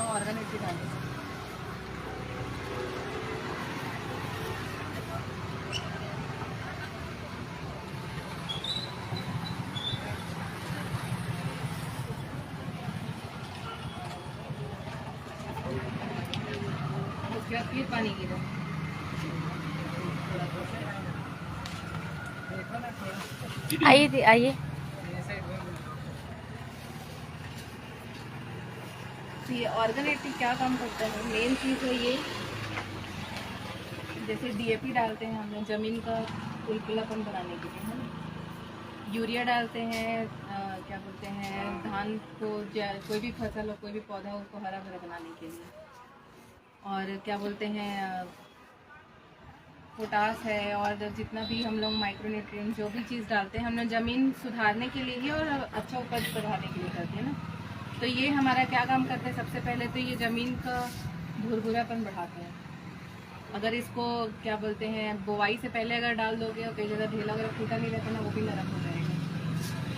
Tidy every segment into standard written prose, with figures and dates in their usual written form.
Organic डालेंगे। उसके बाद फिर पानी गिरा। आइए आइए। तो ये ऑर्गेनिक क्या काम करता है, मेन चीज़ है ये, जैसे डीएपी डालते हैं हम लोग ज़मीन का कुलकुलापन बनाने के लिए, है ना। यूरिया डालते हैं क्या बोलते हैं, धान को कोई भी फसल हो, कोई भी पौधा हो, उसको हरा भरा बनाने के लिए। और क्या बोलते हैं, पोटास है, और जितना भी हम लोग माइक्रोन्यूट्रिएंट जो भी चीज़ डालते हैं हम लोग ज़मीन सुधारने के लिए ही और अच्छा उपज बढ़ाने के लिए करते हैं ना। तो ये हमारा क्या काम करते हैं, सबसे पहले तो ये ज़मीन का भुरभुरापन बढ़ाते हैं। अगर इसको क्या बोलते हैं, बुआई से पहले अगर डाल दोगे और कई जगह ढेला वगैरह फूटा नहीं रहता ना, वो भी नरम हो जाएगा।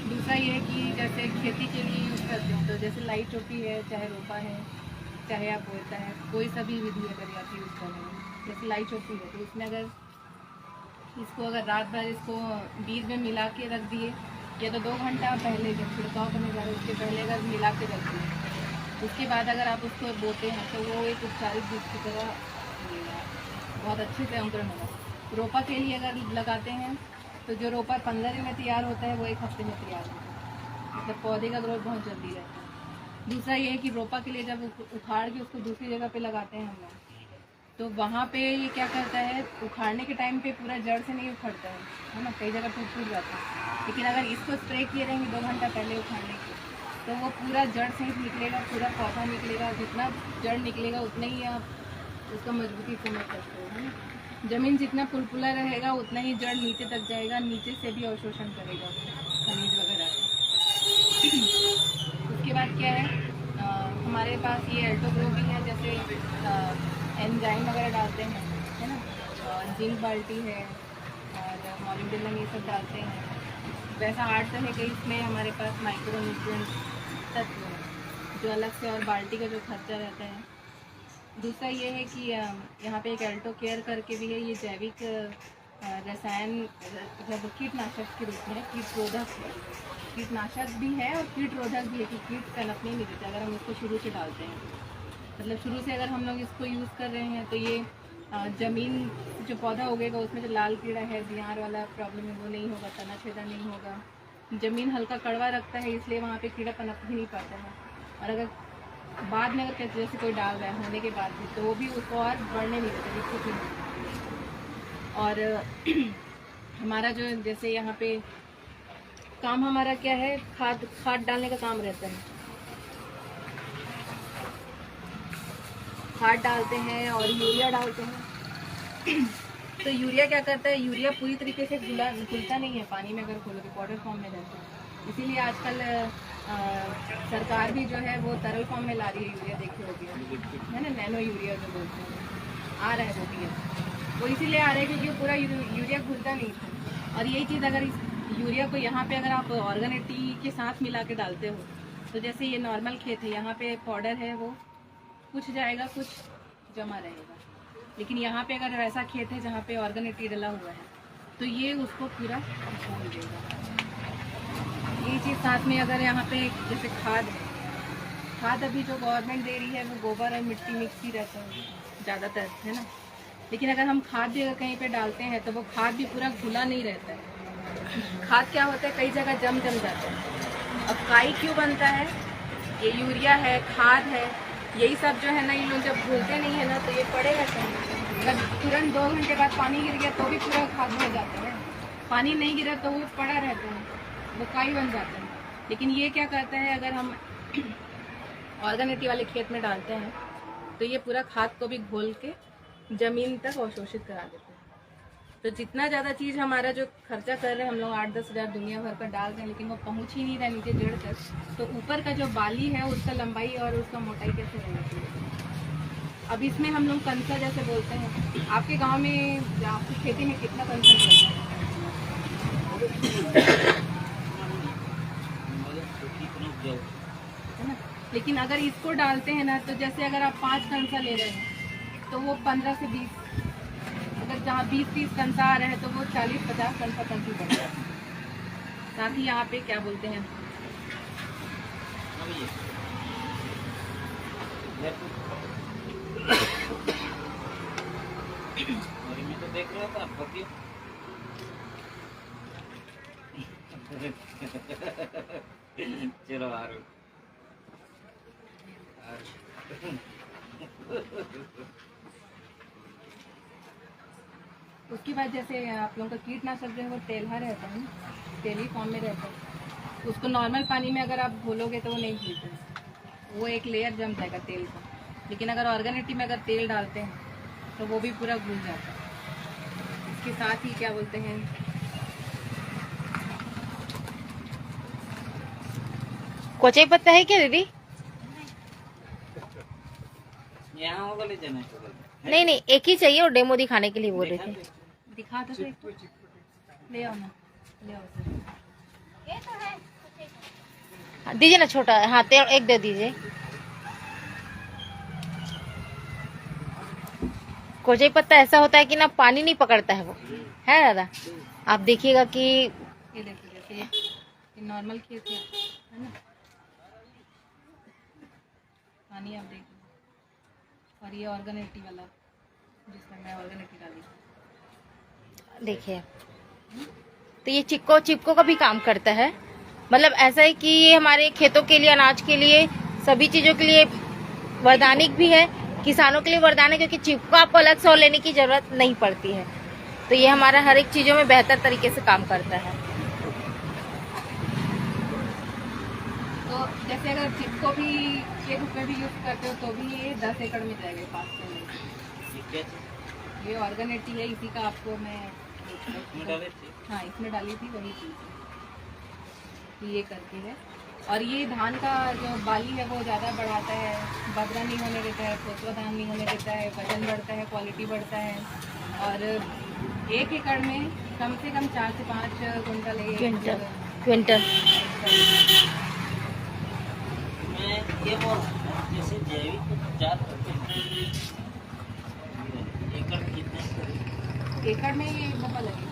दूसरा ये है कि जैसे खेती के लिए यूज़ करते हो, तो जैसे लाई चोटी है, चाहे रोपा है, चाहे आप बोलता है, कोई सा भी विधि अगर आप यूज़ कर रहे हैं, जैसे लाई चोटी है तो उसमें अगर इसको अगर रात भर इसको बीज में मिला के रख दिए, या तो 2 घंटा पहले जब छिड़काव करने जा रहे हैं उसके पहले अगर मिला के रख दिए, उसके बाद अगर आप उसको बोते हैं तो वो एक उपचारित बीज की तरह बहुत अच्छे से अंकुरण होगा। रोपा के लिए अगर लगाते हैं तो जो रोपा 15 दिन में तैयार होता है वो 1 हफ्ते में तैयार होता है, मतलब पौधे का ग्रोथ बहुत जल्दी रहता है। दूसरा ये है कि रोपा के लिए जब उखाड़ के उसको दूसरी जगह पे लगाते हैं हम लोग, तो वहाँ पे ये क्या करता है, उखाड़ने के टाइम पे पूरा जड़ से नहीं उखड़ता है ना, कई जगह टूट जाता है। लेकिन अगर इसको स्प्रे किए रहेंगे 2 घंटा पहले उखाड़ने के, तो वो पूरा जड़ से ही निकलेगा, पूरा पौधा निकलेगा, जितना जड़ निकलेगा उतना ही आप उसका मजबूती समझ सकते हो, है ना। ज़मीन जितना पुलपुला रहेगा उतना ही जड़ नीचे तक जाएगा, नीचे से भी अवशोषण करेगा खनिज वगैरह। उसके बाद क्या है, हमारे पास ये एल्टोग्रो भी है, जैसे एंजाइम वगैरह डालते हैं, है ना, और जिंक बाल्टी है और मॉलिब्डेनम ये सब डालते हैं। वैसा 8 तरह के इसमें हमारे पास माइक्रो न्यूट्रिएंट तत्व है, जो अलग से और बाल्टी का जो खर्चा रहता है। दूसरा ये है कि यहाँ पे एक एल्टो केयर करके भी है, ये जैविक रसायन मतलब कीटनाशक के रूप में, कीटरोधक है, कीटनाशक भी है और कीटरोधक भी है कि कीट पनपने नहीं देता अगर हम इसको शुरू से डालते हैं। मतलब शुरू से अगर हम लोग इसको यूज़ कर रहे हैं तो ये ज़मीन जो पौधा उगेगा उसमें जो लाल कीड़ा है, दियार वाला प्रॉब्लम है, वो नहीं होगा, तना छेदा नहीं होगा। ज़मीन हल्का कड़वा रखता है, इसलिए वहाँ पे कीड़ा पनप भी नहीं पाता है। और अगर बाद में अगर जैसे कोई डाल रहा है होने के बाद भी, तो वो भी उसको और बढ़ने नहीं देता, विकसित नहीं होता। और हमारा जो जैसे यहाँ पे काम हमारा क्या है, खाद डालने का काम रहता है। खाद डालते हैं और यूरिया डालते हैं। तो यूरिया क्या करता है, यूरिया पूरी तरीके से घुलता नहीं है पानी में, अगर खोलोगे पाउडर फॉर्म में रहता है। इसीलिए आजकल सरकार भी जो है वो तरल फॉर्म में ला रही है यूरिया, देखी होगी, है ना, नैनो यूरिया जो बोलते हैं, आ रहा है वो भी है। वो इसीलिए आ रहा है क्योंकि पूरा यूरिया घुलता नहीं था। और यही चीज़ अगर इस यूरिया को यहाँ पे अगर आप ऑर्गेनिक के साथ मिला के डालते हो, तो जैसे ये नॉर्मल खेत है, यहाँ पे पाउडर है वो कुछ जाएगा, कुछ जमा रहेगा। लेकिन यहाँ पे अगर वैसा खेत है जहाँ पे ऑर्गेनिक डला हुआ है, तो ये उसको पूरा घोल देगा। ये चीज़ साथ में अगर यहाँ पे जैसे खाद है, खाद अभी जो गवर्नमेंट दे रही है वो गोबर और मिट्टी मिक्स ही रहता है ज़्यादातर, है ना। लेकिन अगर हम खाद भी अगर कहीं पे डालते हैं तो वो खाद भी पूरा घुला नहीं रहता है। खाद क्या होता है, कई जगह जम जाता है। अब काई क्यों बनता है, ये यूरिया है, खाद है, यही सब जो है ना, ये लोग जब घुलते नहीं है ना तो ये पड़े रहते हैं। अगर तुरंत 2 घंटे बाद पानी गिर गया तो भी पूरा खाद हो जाता है, पानी नहीं गिरा तो वो पड़ा रहता है, वो काई बन जाता है। लेकिन ये क्या करता है, अगर हम ऑर्गेनिक वाले खेत में डालते हैं तो ये पूरा खाद को भी घोल के ज़मीन तक अवशोषित करा देते हैं। तो जितना ज़्यादा चीज़ हमारा जो खर्चा कर रहे हैं हम लोग 8-10 हज़ार दुनिया भर पर डाल रहे हैं, लेकिन वो पहुँच ही नहीं रहा नीचे जड़ तक, तो ऊपर का जो बाली है उसका लंबाई और उसका मोटाई कैसे रहना चाहिए। अब इसमें हम लोग कंसा जैसे बोलते हैं, आपके गांव में आपकी खेती में कितना कंसा चलता है ना, लेकिन अगर इसको डालते हैं ना तो जैसे अगर आप 5 कंसा ले रहे हैं तो वो 15 से 20, अगर जहाँ 20-30 कंसा आ रहे हैं तो वो 40-50 कंसा कंसी पड़ेगा। साथ ही यहाँ पे क्या बोलते हैं, तो देख रहा था चलो उसके बाद जैसे आप लोगों का कीटनाशक जो है वो तेलहा रहता है, तेली फॉर्म में रहता है। उसको नॉर्मल पानी में अगर आप घोलोगे तो वो नहीं घुलता है, वो एक लेयर जम जाएगा तेल का। लेकिन अगर ऑर्गेनिटी में अगर तेल डालते हैं तो वो भी पूरा घुल जाता है। इसके साथ ही क्या बोलते हैं, कोचाई पत्ता है क्या दीदी? यहाँ होगा ले जाना नहीं नहीं, एक ही चाहिए और डेमो दिखाने के लिए बोल रहे थे। दिखा दो तो एक तो। ले आओ ना, ले आओ सर। हाँ, दीजिए ना छोटा, हाँ एक दे दीजिए। कोचाई पत्ता ऐसा होता है कि ना पानी नहीं पकड़ता है वो, है दादा? आप देखिएगा कि ये देखिए जैसे ये नॉर्मल खेत है ना, पानी आप देखिए, और ये ऑर्गेनिटी वाला जिसमें मैं ऑर्गेनिटी डाली। देखिए, तो ये चिपको का भी काम करता है। मतलब ऐसा है कि ये हमारे खेतों के लिए, अनाज के लिए, सभी चीजों के लिए वरदानिक भी है। किसानों के लिए वरदान है क्योंकि चिपको आपको अलग से और लेने की जरूरत नहीं पड़ती है। तो ये हमारा हर एक चीजों में बेहतर तरीके से काम करता है। तो जैसे अगर चिपको भी ये रूप में भी यूज करते हो तो भी ये 10 एकड़ में जाएगा 5 में। ये ऑर्गेनिटी है, इसी का आपको मैं हाँ इसमें डाली थी वही चीज़ ये करके है। और ये धान का जो बाली है वो ज़्यादा बढ़ाता है, बदरा नहीं होने देता है, खोसवा धान नहीं होने देता है, वजन बढ़ता है, क्वालिटी बढ़ता है। और 1 एकड़ में कम से कम 4 से 5 क्विंटल ये वो जैसे जैविक एकड़ कितने एकड़ में ये बहुत लगेगा।